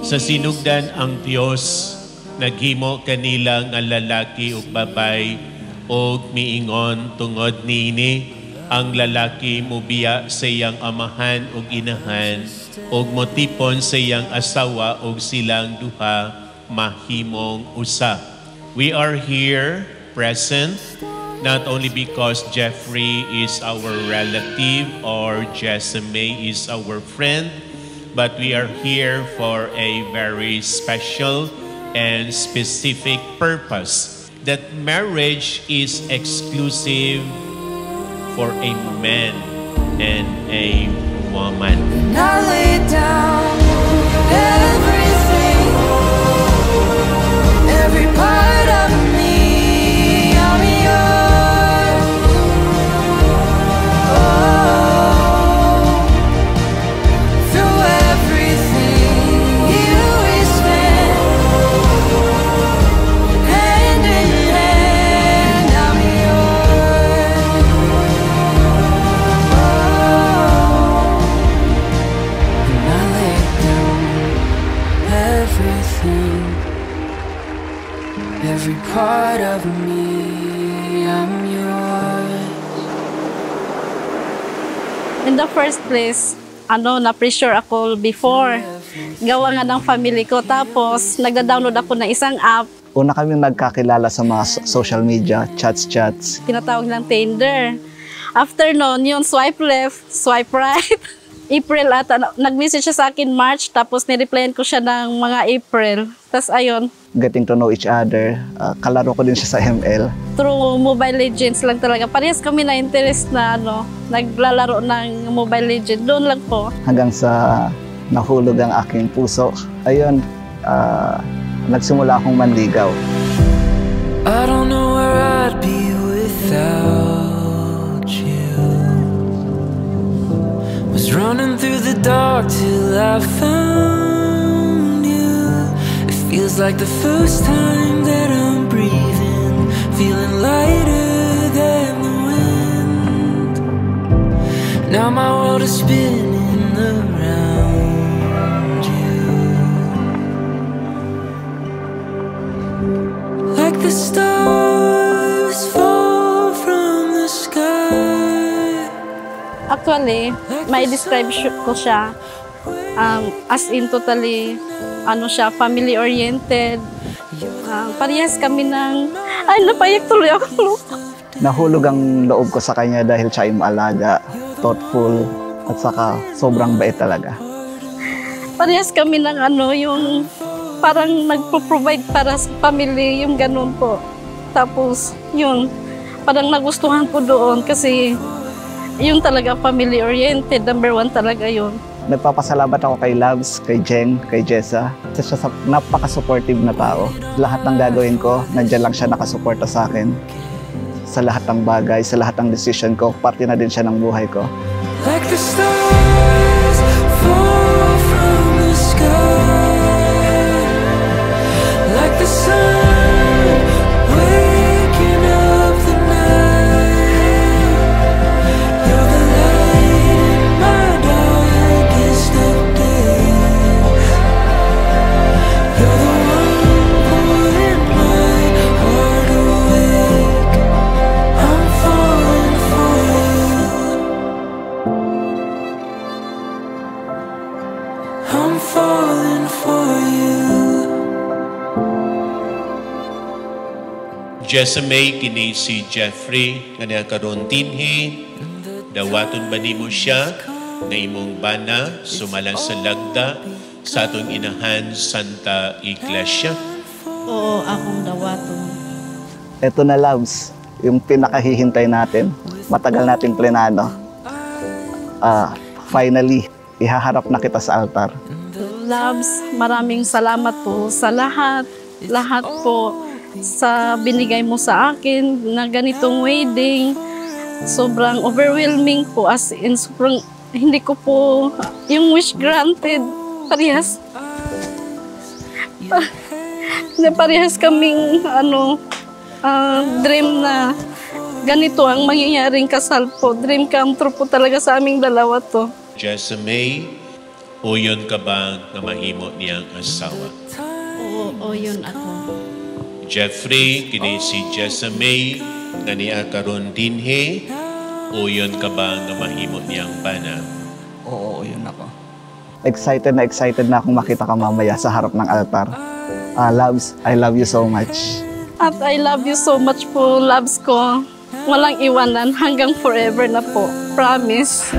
Sa sinugdan ang Dios naghimo kanila nga lalaki ug babay og miingon tungod niini ang lalaki mobiya sa iyang amahan ug inahan ug motipon sa iyang asawa ug silang duha mahimong usa. We are here present not only because Jeffrey is our relative or Jessame is our friend, but we are here for a very special and specific purpose. That marriage is exclusive for a man and a woman. I lay down everything, every part of me, I'm yours. Oh, through everything you stand, hand in hand, I'm yours. And I lay down everything, every part of me, I'm yours. In the first place, na-pressure ako before. Gawa nga ng family ko. Tapos, nagda-download ako ng isang app. Una kaming nagkakilala sa mga social media, chats. Tinatawag ng Tinder. After noon, yun, swipe left, swipe right. April ata, nag-message siya sa akin March, tapos nireplyan ko siya ng mga April. Tapos ayun, Getting to know each other. Kalaro ko din siya sa ML. through Mobile Legends lang talaga. Parehas kami na interest na naglalaro ng Mobile Legends. Doon lang po. Hanggang sa nahulog ang aking puso. Ayun, nagsimula akong manligaw. I don't know where I'd be without you. Was running through the dark till I found you. It feels like the first time that I'm breathing, feeling lighter than the wind. Now my world is spinning around you, like the stars fall from the sky. Actually, may describe ko siya as in totally siya, family-oriented. Parehas kami ng... Ay, napayak tuloy ako. Nahulog ang loob ko sa kanya dahil siya ay maalaga, thoughtful, at saka sobrang bait talaga. Parehas kami ng yung parang nagpo-provide para sa family, yung ganun po. Tapos, yun, parang nagustuhan ko doon kasi yun talaga family-oriented, number one talaga yun. Nagpapasalamat ako kay Labs, kay Jeng, kay Jessa. Siya sa napaka-supportive na tao. Lahat ng gagawin ko, nandiyan lang siya nakasuporta sa akin. Sa lahat ng bagay, sa lahat ng decision ko, parte na din siya ng buhay ko. Like the stars fall from the sky, like the sun waking up the night. You're the light in my darkest of days. You're the one pulling my heart awake. I'm falling for you. I'm falling for you. Jessame kini si Jeffrey nga karon dinhi dawaton ba nimo siya nga imong bana sumalang sa lagda sa atong inahan Santa Iglesia. Oo, akong dawaton. Ito na, Labs, yung pinakahihintay natin. Matagal nating plenano. Finally, ihaharap na kita sa altar. Labs, maraming salamat po sa lahat. Lahat po sa binigay mo sa akin na ganitong wedding. Sobrang overwhelming po, as in sobrang hindi ko po yung wish granted. Parehas. Na parehas kaming dream na ganito ang mangyayaring kasal po. Dream come true po talaga sa aming dalawa to. Jessamay, uyon ka ba nga mahimo niyang asawa? Oo, yun ako. Jeffrey, kini si Jessamay, nga niya karon dinhi, uyon ka ba nga mahimo niyang bana? Oo, yun ako. Excited na akong makita ka mamaya sa harap ng altar. Loves, I love you so much. At I love you so much po, loves ko. Walang iwanan hanggang forever na po. Promise.